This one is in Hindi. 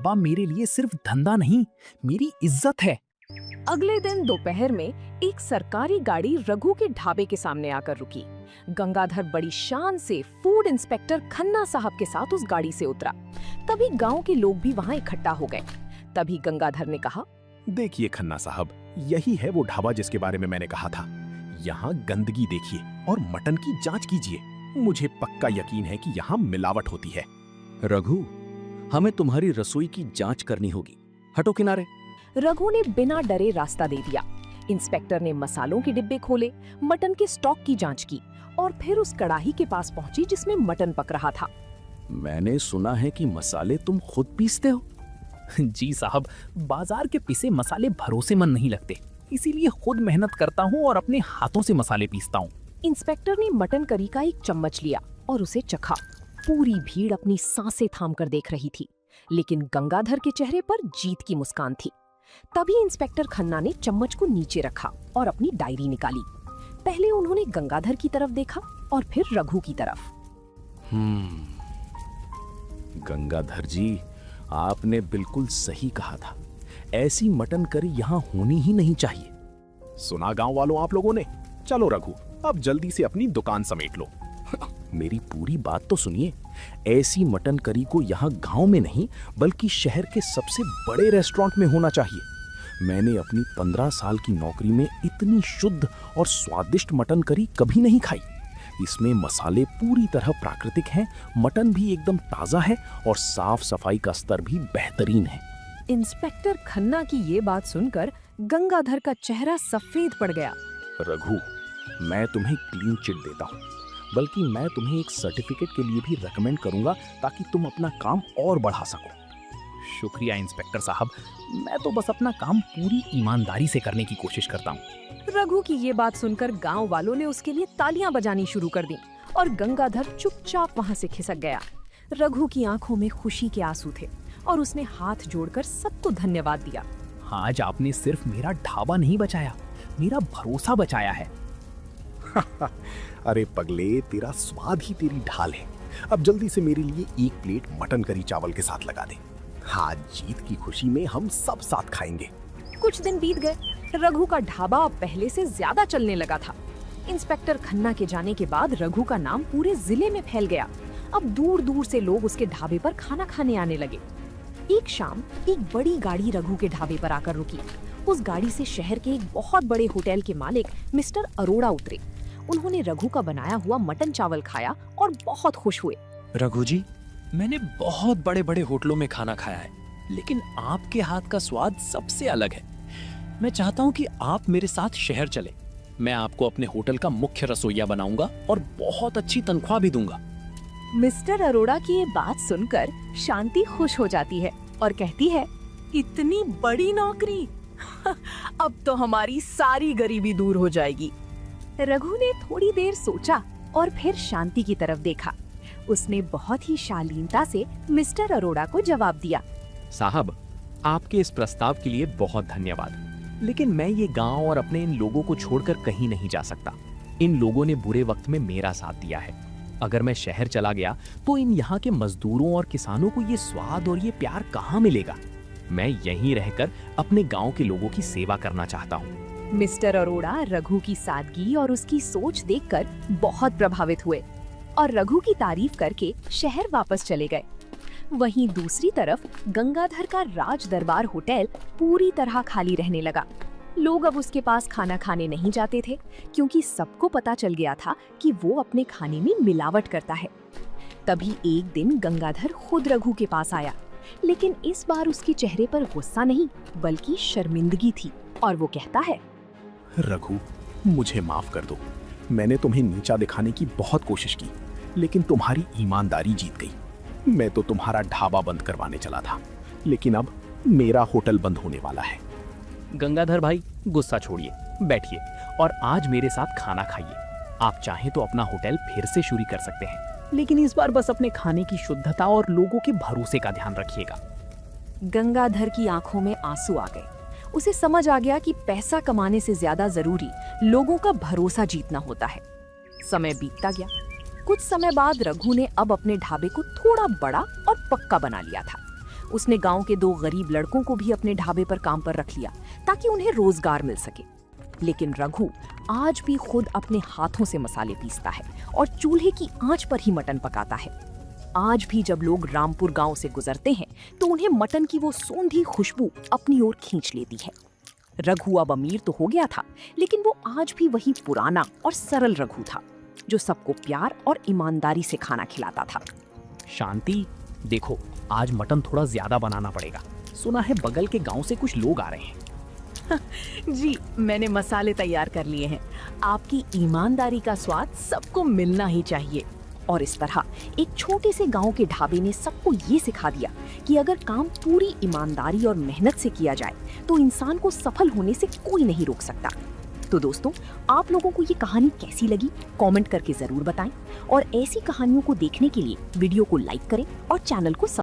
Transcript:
ढाबा मेरे लिए सिर्फ धंधा नहीं, मेरी इज्जत है। अगले दिन दोपहर में एक सरकारी गाड़ी रघु के ढाबे के सामने आकर रुकी। गंगाधर बड़ी शान से फूड इंस्पेक्टर खन्ना साहब के साथ उस गाड़ी से उतरा। तभी गांव के लोग भी वहां इकट्ठा हो गए। तभी गंगाधर ने कहा, देखिए खन्ना साहब, यही है वो ढाबा जिसके बारे में मैंने कहा था। यहाँ गंदगी देखिए और मटन की जांच कीजिए। मुझे पक्का यकीन है कि यहाँ मिलावट होती है। रघु, हमें तुम्हारी रसोई की जांच करनी होगी। हटो किनारे। रघु ने बिना डरे रास्ता दे दिया। इंस्पेक्टर ने मसालों के डिब्बे खोले, मटन के स्टॉक की जांच की और फिर उस कड़ाही के पास पहुंची जिसमें मटन पक रहा था। मैंने सुना है कि मसाले तुम खुद पीसते हो। जी साहब, बाजार के पिसे मसाले भरोसेमंद नहीं लगते, इसीलिए खुद मेहनत करता हूँ और अपने हाथों से मसाले पीसता हूँ। इंस्पेक्टर ने मटन करी का एक चम्मच लिया और उसे चखा। पूरी भीड़ अपनी सांसें थामकर देख रही थी, लेकिन गंगाधर के चेहरे पर जीत की मुस्कान थी। तभी इंस्पेक्टर खन्ना ने चम्मच को नीचे रखा और अपनी डायरी निकाली। पहले उन्होंने गंगाधर की तरफ देखा और फिर रघु की तरफ। गंगाधर जी, आपने बिल्कुल सही कहा था। ऐसी मटन करी यहाँ होनी ही नहीं चाहिए। सुना गांव वालों आप लोगों ने? चलो रघु, अब जल्दी से अपनी दुकान समेट लो। मेरी पूरी बात तो सुनिए। ऐसी मटन करी को यहाँ गांव में नहीं बल्कि शहर के सबसे बड़े रेस्टोरेंट में होना चाहिए। मैंने अपनी 15 साल की नौकरी में इतनी शुद्ध और स्वादिष्ट मटन करी कभी नहीं खाई। इसमें मसाले पूरी तरह प्राकृतिक हैं, मटन भी एकदम ताज़ा है और साफ सफाई का स्तर भी बेहतरीन है। इंस्पेक्टर खन्ना की ये बात सुनकर गंगाधर का चेहरा सफेद पड़ गया। रघु, मैं तुम्हें क्लीन चिट देता हूँ, बल्कि मैं तुम्हें एक सर्टिफिकेट के लिए भी रेकमेंड करूंगा ताकि तुम अपना काम और बढ़ा सको। शुक्रिया इंस्पेक्टर साहब, मैं तो बस अपना काम पूरी ईमानदारी से करने की कोशिश करता हूँ। रघु की ये बात सुनकर गांव वालों ने उसके लिए तालियां बजानी शुरू कर दी और गंगाधर चुपचाप वहां से खिसक गया। रघु की आंखों में खुशी के आंसू थे और उसने हाथ जोड़कर सबको धन्यवाद दिया। आज आपने सिर्फ मेरा ढाबा नहीं बचाया, मेरा भरोसा बचाया है। अरे पगले, तेरा स्वाद ही तेरी ढाल है। अब जल्दी से मेरे लिए एक प्लेट मटन करी चावल के साथ लगा दे। आज जीत की खुशी में हम सब साथ खाएंगे। कुछ दिन बीत गए। रघु का ढाबा अब पहले से ज्यादा चलने लगा था। इंस्पेक्टर खन्ना के जाने के बाद रघु का नाम पूरे जिले में फैल गया। अब दूर दूर से लोग उसके ढाबे पर खाना खाने आने लगे। एक शाम एक बड़ी गाड़ी रघु के ढाबे पर आकर रुकी। उस गाड़ी से शहर के एक बहुत बड़े होटल के मालिक मिस्टर अरोड़ा उतरे। उन्होंने रघु का बनाया हुआ मटन चावल खाया और बहुत खुश हुए। रघु जी, मैंने बहुत बड़े बड़े होटलों में खाना खाया है, लेकिन आपके हाथ का स्वाद सबसे अलग है। मैं चाहता हूँ कि आप मेरे साथ शहर चले। मैं आपको अपने होटल का मुख्य रसोइया बनाऊंगा और बहुत अच्छी तनख्वाह भी दूंगा। मिस्टर अरोड़ा की ये बात सुनकर शांति खुश हो जाती है और कहती है, इतनी बड़ी नौकरी, अब तो हमारी सारी गरीबी दूर हो जाएगी। रघु ने थोड़ी देर सोचा और फिर शांति की तरफ देखा। उसने बहुत ही शालीनता से मिस्टर अरोड़ा को जवाब दिया, साहब, आपके इस प्रस्ताव के लिए बहुत धन्यवाद, लेकिन मैं ये गांव और अपने इन लोगों को छोड़कर कहीं नहीं जा सकता। इन लोगों ने बुरे वक्त में मेरा साथ दिया है। अगर मैं शहर चला गया तो इन यहाँ के मजदूरों और किसानों को ये स्वाद और ये प्यार कहाँ मिलेगा। मैं यहीं रहकर अपने गांव के लोगों की सेवा करना चाहता हूँ। मिस्टर अरोड़ा रघु की सादगी और उसकी सोच देखकर बहुत प्रभावित हुए और रघु की तारीफ करके शहर वापस चले गए। वहीं दूसरी तरफ गंगाधर का राज दरबार होटल पूरी तरह खाली रहने लगा। लोग अब उसके पास खाना खाने नहीं जाते थे, क्योंकि सबको पता चल गया था कि वो अपने खाने में मिलावट करता है। तभी एक दिन गंगाधर खुद रघु के पास आया, लेकिन इस बार उसके चेहरे पर गुस्सा नहीं बल्कि शर्मिंदगी थी और वो कहता है, रघु, मुझे माफ कर दो। मैंने तुम्हें नीचा दिखाने की बहुत कोशिश की, लेकिन तुम्हारी ईमानदारी जीत गई। मैं तो तुम्हारा ढाबा बंद करवाने चला था, लेकिन अब मेरा होटल बंद होने वाला है। गंगाधर भाई, गुस्सा छोड़िए, बैठिए और आज मेरे साथ खाना खाइए। आप चाहें तो अपना होटल फिर से शुरू कर सकते हैं, लेकिन इस बार बस अपने खाने की शुद्धता और लोगों के भरोसे का ध्यान रखिएगा। गंगाधर की आंखों में आंसू आ गए। उसे समझ आ गया कि पैसा कमाने से ज्यादा जरूरी लोगों का भरोसा जीतना होता है। समय बीतता गया। कुछ समय बाद रघु ने अब अपने ढाबे को थोड़ा बड़ा और पक्का बना लिया था। उसने गांव के 2 गरीब लड़कों को भी अपने ढाबे पर काम पर रख लिया ताकि उन्हें रोजगार मिल सके। लेकिन रघु आज भी खुद अपने हाथों से मसाले पीसता है और चूल्हे की आंच पर ही मटन पकाता है। आज भी जब लोग रामपुर गांव से गुजरते हैं तो उन्हें मटन की वो सोंधी खुशबू अपनी ओर खींच लेती है। रघु अब अमीर तो हो गया था, लेकिन वो आज भी वही पुराना और सरल रघु था जो सबको प्यार और ईमानदारी से खाना खिलाता था। शांति, देखो आज मटन थोड़ा ज्यादा बनाना पड़ेगा। सुना है बगल के गांव से कुछ लोग आ रहे हैं। जी, मैंने मसाले तैयार कर लिए हैं। आपकी ईमानदारी का स्वाद सबको मिलना ही चाहिए। और इस तरह एक छोटे से गांव के ढाबे ने सबको ये सिखा दिया कि अगर काम पूरी ईमानदारी और मेहनत से किया जाए तो इंसान को सफल होने से कोई नहीं रोक सकता। तो दोस्तों, आप लोगों को ये कहानी कैसी लगी कमेंट करके जरूर बताएं और ऐसी कहानियों को देखने के लिए वीडियो को लाइक करें और चैनल को